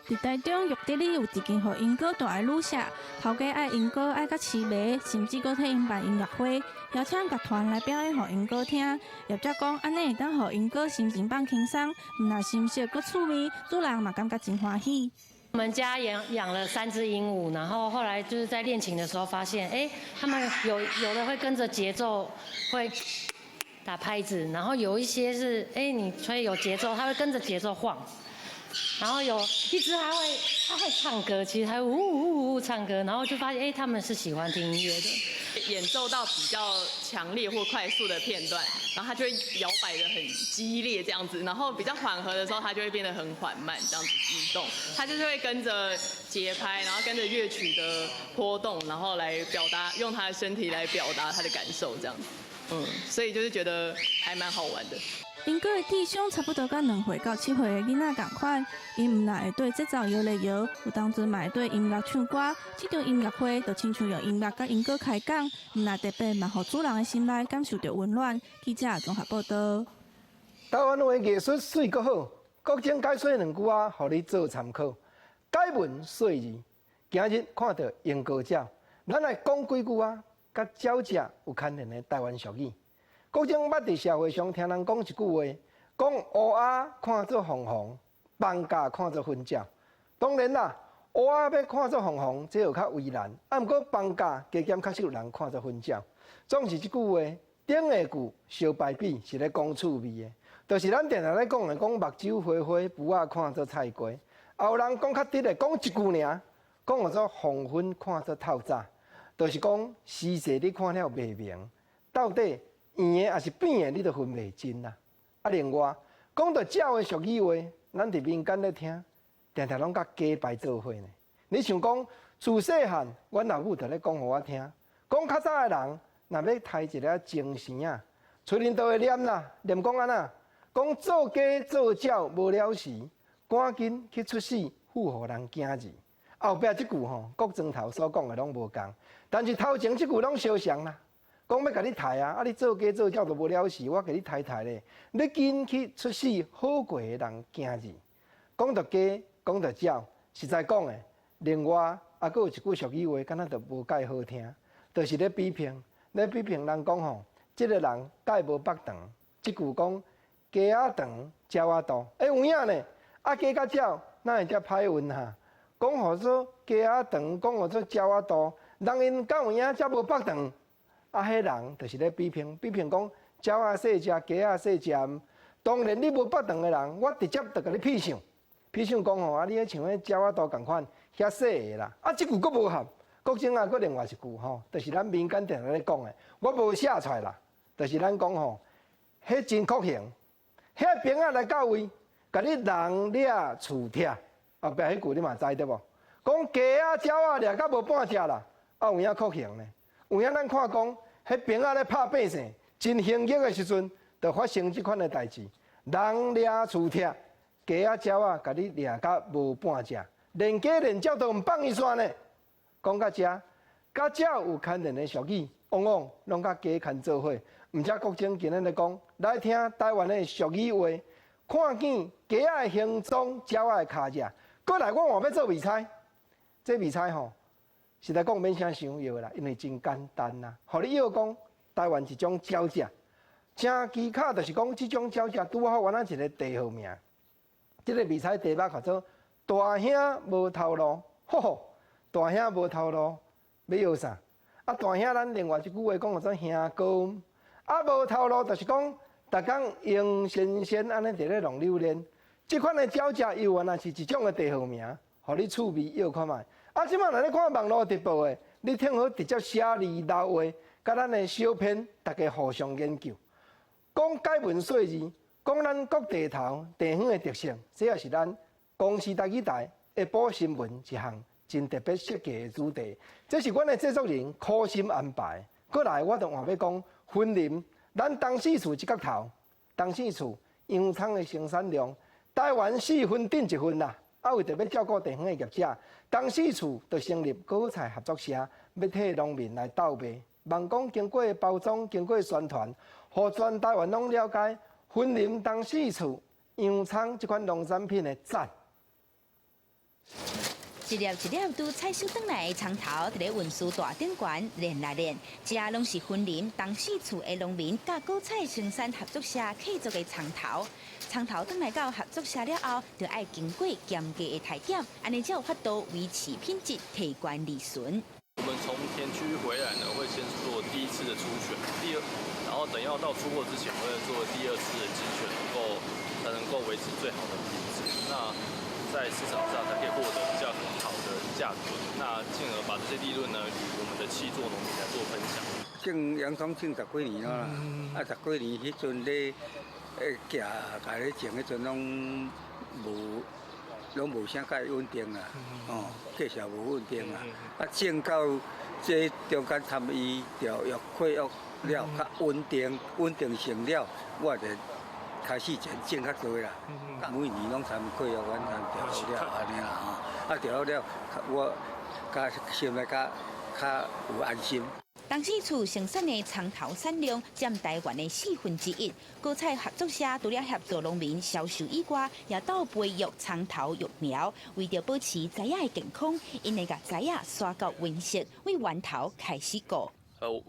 伫台中玉德里有一间互英歌大爱旅社，头家爱英歌爱甲痴迷，甚至阁替因办音乐会，邀请乐团来表演互英歌听。业者讲，安尼会当互英歌心情放轻松，毋但心色阁趣味，主人嘛感觉真欢喜。我们家养了3只鹦鹉，然后后来就是在练琴的时候发现，他们有的会跟着节奏会打拍子，然后有一些是你吹有节奏，它会跟着节奏晃。然后有一只它会唱歌，其实它会呜唱歌，然后就发现他们是喜欢听音乐的。演奏到比较强烈或快速的片段，然后它就会摇摆得很激烈这样子，然后比较缓和的时候，它就会变得很缓慢这样子移动，它就是会跟着节拍，然后跟着乐曲的波动，然后来表达，用它的身体来表达它的感受这样子。所以就是觉得还蛮好玩的。英歌的体型差不多甲2岁到7岁的囡仔同款，因毋但会对节奏摇来摇，有当阵嘛会对音乐唱歌。这场音乐会就亲像用音乐甲英歌开讲，毋但特别嘛，互主人的心内感受到温暖。记者综合报道。台湾话艺术水阁好，国情解说2句啊，互你做参考。解文说字，今日看到英歌鸟，咱来讲几句啊，甲鸟只有牵连的台湾俗语。国情捌伫社会上听人讲一句话，讲乌鸦看做红红，放假看做粉鸟。当然啦，乌鸦要看做红红，这有较为难；啊，毋过放假加减确实有人看做粉鸟。总是即句话，顶下句相排比是咧讲趣味的，就是咱定定咧讲的，讲目睭花花，浮啊看做菜瓜。也有人讲较直的，讲一句尔，讲做红粉看做透早，就是讲时势你看了袂明，到底圆的还是扁的，你都分袂清啦。啊，另外讲到鸟的俗语话，咱伫民间咧听，定定拢甲假牌做伙呢。你想讲，自细汉，阮老母就咧讲互我听，讲较早的人若要抬一个精神啊，喙面都会念啦，念讲安那，讲做鸡做鸟无了时，赶紧去出世，符互人惊字。后壁即句吼，国庄头所讲的拢无共，但是头前即句拢相像啦。讲要甲你抬啊！啊，你做鸡做鸟都无了时，我甲你抬咧。你紧去出世，好过的人惊字。讲到鸡，讲到鸟，实在讲的。另外，还佫有一句俗语话，敢若就无介好听，就是咧比拼，咧比拼人讲吼，即个人介无腹长。即句讲鸡仔长，鸟仔大。有影呢？啊，鸡甲鸟哪会遮歹运哈？讲互做鸡仔长，讲互做鸟仔大，人因敢有影遮无腹长？啊，迄人就是咧比拼讲鸟仔细只，鸡仔细只。当然，你无腹长的人，我直接就甲你比上讲吼，啊，你迄像迄鸟仔大共款，遐细个啦。啊，即句佫无合，国情啊，佫另外一句吼，就是咱民间定定咧讲的，我无写出来啦，就是咱讲吼，迄真酷刑，遐兵仔来到位，甲你人掠厝拆，后壁迄句你嘛知对无？讲鸡仔、鸟仔掠到无半只啦，啊有影酷刑呢？有影咱看讲，迄兵仔咧拍百姓，真凶恶的时阵，就发生即款的代志。人掠厝拆，鸡仔、鸟仔，甲你掠到无半只，连鸡连鸟都毋放伊线呢。讲到遮，甲鸟有牵连的俗语，往往拢甲鸡牵做伙。毋则国情今日咧讲，来听台湾的俗语话，看见鸡仔的形状，鸟仔的脚只，过来我换要做味菜，这味菜吼。实在讲免啥想要啦，因为真简单啦。互你要讲台湾一种鸟只，正奇卡就是讲即种鸟只拄好原一个地号名。即个味菜题目叫做大兄无头路，吼吼，大兄无头路，要要啥？啊，大兄咱另外一句话讲叫做兄哥，啊无头路就是讲逐工用神仙安尼伫咧弄榴莲。这款的鸟食油啊，若是一种的地号名，互你趣味要看卖。啊，即摆若咧看网络直播的，你听好直接写字留话，甲咱的小编大家互相研究，讲解文说字，讲咱各地头地方的特色，这也是咱公视台语台下晡新闻一项真特别设计的主题。这是阮的制作人苦心安排。过来，我就换要讲婚林，咱东四处一角头，东四处洋葱的生产量，台湾4分顶1分啦。啊，为着要照顾地方的业者，东四处就成立果菜合作社，要替农民来斗卖。望讲经过包装，经过宣传，互全台湾拢了解婚林东四处洋葱这款农产品的赞。一粒一粒拄采收回来的葱头，伫咧运输大顶悬练来练，这拢是婚林东四处的农民甲果菜生产合作社契作的葱头。葱头回来到合作社了后，就要经过严格的体检，安尼才有法度维持品质，提高利润。我们从田区回来呢，会先做第一次的初选，然后等要到出货之前，会做第二次的精选，才能够维持最好的品质。那在市场上才可以获得比较好的价格，那进而把这些利润呢与我们的契作农民来做分享。种洋葱种10几年啦，10几年迄阵咧，价家咧种迄阵拢无啥介稳定啦，价钱无稳定啦。种到这中间他们伊条药恢复了，较稳定成了，我就开始种较多啦。每年拢参恢复完调了安尼啦，调了我加心内较有安心。东四处生产的葱头产量占台湾的1/4，果菜合作社除了协助农民销售以外，也到培育葱头育苗，为着保持栽仔的健康，因会把栽仔刷到温室，为源头开始过。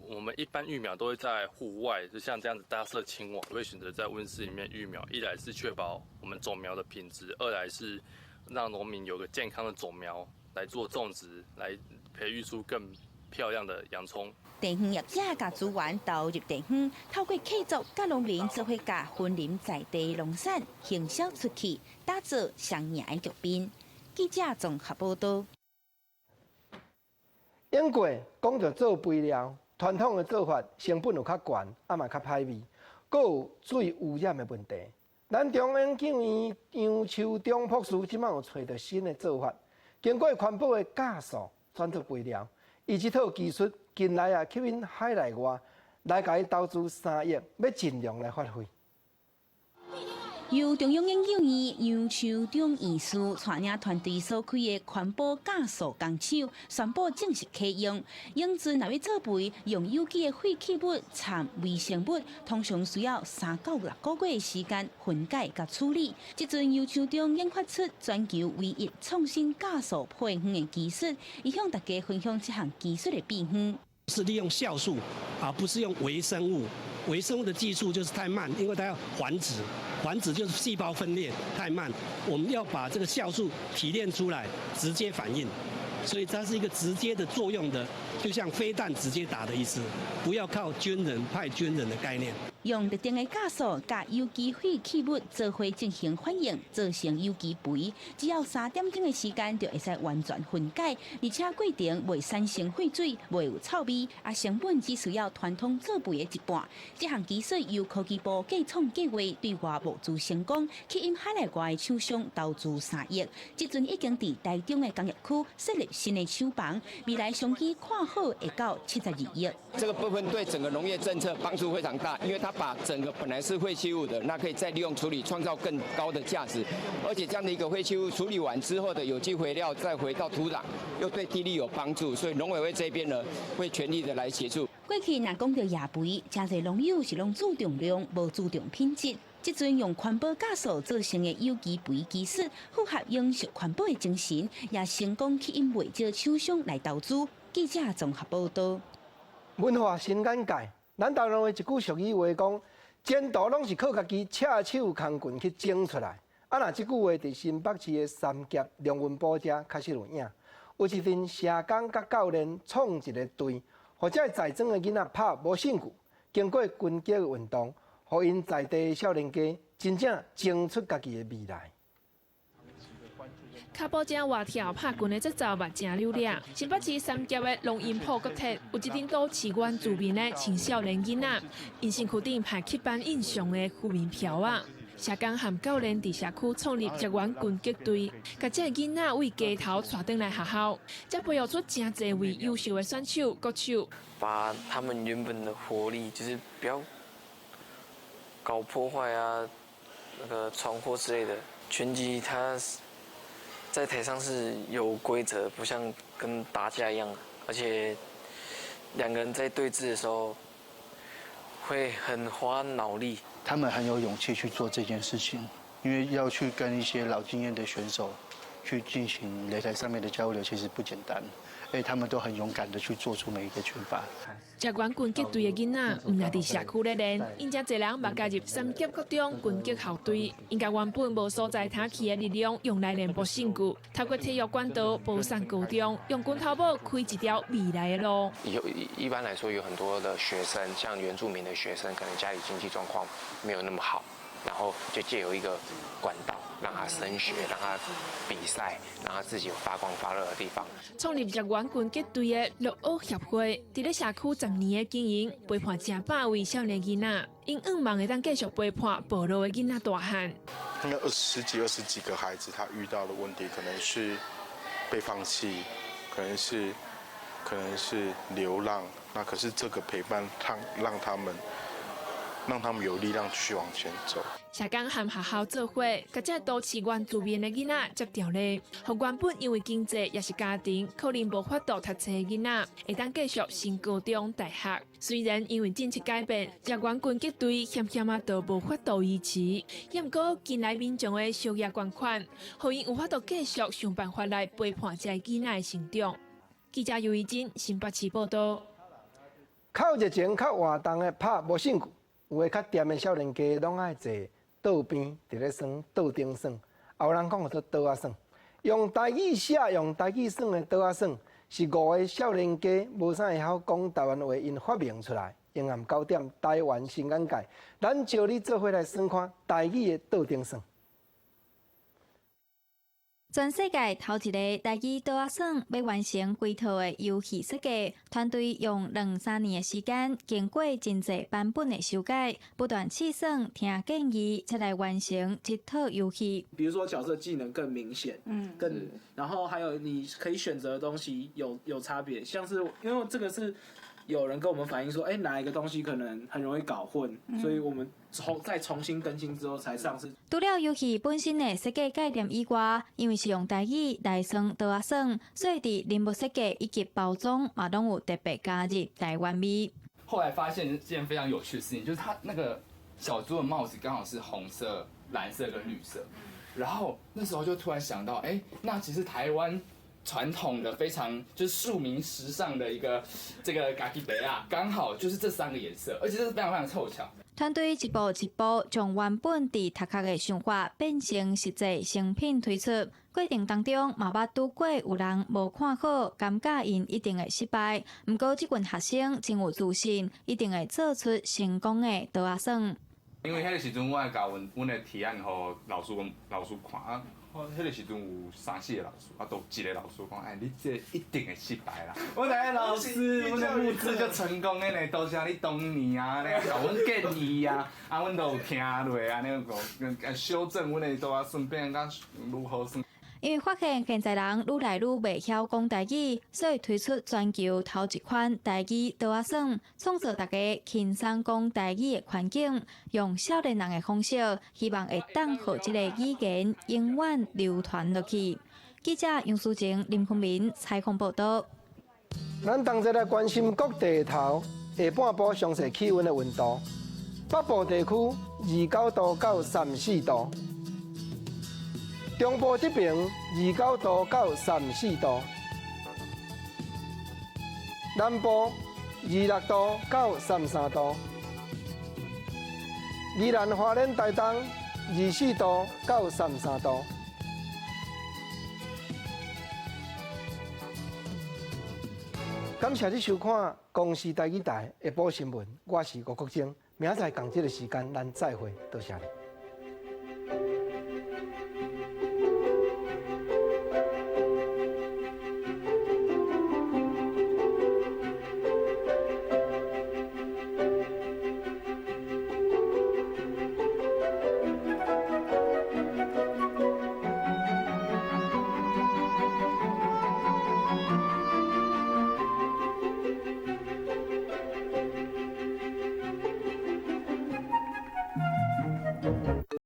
我们一般育苗都会在户外，就像这样子搭设青网，会选择在温室里面育苗。一来是确保我们种苗的品质，二来是让农民有个健康的种苗来做种植，来培育出更漂亮的洋葱。地方业者甲资源投入地方，透过契作甲农民做伙甲婚林在地农产行销出去，打造双赢的局面。记者综合报道。英国讲着做肥料，传统的做法成本有较悬，嘛较歹味，阁有水污染的问题。咱中央救援杨秋中博士即摆有找到新的做法，经过环保的加速转做肥料，伊这套技术近来吸引海内外来甲伊投资3亿，要尽量来发挥。由中央研究院杨秋中院士带领团队所开的环保加速工厂，宣布正式启用。用资若要做肥，用有机的废弃物掺微生物，通常需要3到6个月的时间分解甲处理。即阵杨秋中研发出全球唯一创新加速配方的技术，伊向大家分享这项技术的秘方。是利用酵素，不是用微生物。微生物的技术就是太慢，因为它要繁殖，繁殖就是细胞分裂太慢。我们要把这个酵素提炼出来，直接反应，所以它是一个直接的作用的，就像飞弹直接打的意思，不要靠军人派军人的概念。用特定的酵素甲有机废弃物做伙进行反应，做成有机肥，只要3点钟的时间就会使完全分解，而且过程袂产生废水，袂有臭味，成本只需要传统做肥的1半。这项技术由科技部计创计划对外募资成功，吸引海内外的厂商投资3亿。即阵已经伫台中的工业区设立新的厂房，未来相机看好会到72亿。这个部分对整个农业政策帮助非常大，因为它把整个本来是废弃物的，那可以再利用处理，创造更高的价值。而且这样的一个废弃物处理完之后的有机肥料再回到土壤，又对地力有帮助，所以农委会这边呢会全力的来协助。过去若讲到野肥，真侪农友是拢注重量，无注重品质。即阵用环保酵素做成的有机肥技术，符合永续环保的精神，也成功吸引袂少厂商来投资。记者综合报道。文化新眼界，咱台湾的一句俗语话讲，前途拢是靠家己赤手空拳去争出来。若即句话伫新北市的三峡龙运堡遮确实有影。有一阵社工甲教练创一个队，或者在庄的囡仔拍无兴趣，经过拳击的运动，互因在地的少年家真正争出家己的未来。脚步正活跳拍拳的节奏嘛正溜亮。新北市三峡的龙吟埔国体有一顶都市原住民的青少年囡仔，因身躯顶排刻板印象的渔民漂啊。社工和教练伫社区创立职员拳击队，把这囡仔为街头带回来学校，才培育出真侪位优秀的选手、国手。把他们原本的活力，就是不要搞破坏啊，那个闯祸之类的。拳击它在台上是有规则，不像跟打架一样，而且两个人在对峙的时候会很花脑力。他们很有勇气去做这件事情，因为要去跟一些老经验的选手去进行擂台上面的交流，其实不简单。而且他们都很勇敢的去做出每一个拳法。职员拳击队的囡仔，唔也伫社区咧练，因正侪人嘛加入三峡国中拳击校队，因甲原本无所在他去的力量用来练搏胜负，透过体育管道步上高中，用拳头步开一条未来的路。一般来说，有很多的学生，像原住民的学生，可能家里经济状况没有那么好，然后就借由一个管道，让他升学，让他比赛，让他自己有发光发热的地方。创立职员拳击队的乐奥协会，伫咧社区10年的经营，陪伴100位少年囡仔，因愿望会当继续陪伴部落的囡仔大汉。那20几个孩子，他遇到的问题可能是被放弃，可能是流浪，那可是这个陪伴让他们有力量继续往前走。社工和学校做伙，甲这都市原住民的囡仔接调咧，互原本因为经济也是家庭可能无法度读册的囡仔，会当继续升高中、大学。虽然因为政策改变，职员拳击队险啊都无法度维持，不过近来民众的小额捐款，互因有法度继续想办法来陪伴这囡仔的成长。记者尤怡珍新北市报道。较热情、较活动的拍无胜负，有的较掂的少年家拢爱坐桌边伫咧算桌顶算，也有人讲做桌仔算。用台语写、用台语算的桌仔算，是5个少年家无啥会晓讲台湾话，因发明出来。永暗9点，台湾新眼界，咱招你做伙来算看台语的桌顶算。全世界头一个台语桌仔算要完成规套的游戏设计，团队用2-3年的时间，经过真侪版本的修改，不断试算、听建议，才来完成一套游戏。比如说角色技能更明显，然后还有你可以选择的东西有差别，像是因为这个是有人跟我们反映说，哪一个东西可能很容易搞混，所以我们再重新更新之后才上市。除了游戏本身的设计概念以外，因为是用台语来算桌仔算，所以伫人物设计以及包装嘛，拢有特别加入台湾味。后来发现一件非常有趣的事情，就是它那个小猪的帽子刚好是红色、蓝色跟绿色，然后那时候就突然想到，那其实台湾传统的非常就是庶民时尚的一个这个咖喱杯啊，刚好就是这3个颜色，而且这是非常非常凑巧。团队一步一步将原本伫头壳的想法变成实际成品推出，过程当中嘛捌拄过有人无看好，感觉因一定会失败。不过这群学生真有自信，一定会做出成功的桌仔算。因为迄个时阵，我会甲阮的提案互老师看啊。迄个时阵有3-4个老师，都一个老师讲，你这一定会失败啦。我来老师，阮的募资就成功的呢，多谢你当年啊，你甲阮建议啊，阮都有听落，安尼个修正阮的桌仔算变甲如何算。因为发现现在人愈来愈袂晓讲台语，所以推出全球头一款台语桌仔算，创造大家轻松讲台语的环境，用少年人的方式，希望会当互这个语言永远流传落去。记者杨淑晴、林坤明采访报道。咱同齐来关心各地头下半部详细气温的温度，北部地区29度到34度。中部这边29度到34度，南部26度到33度，宜兰花莲台东24度到33度。感谢你收看公视台语台下晡新闻，我是吴国正，明仔载同这个时间咱再会，多谢你。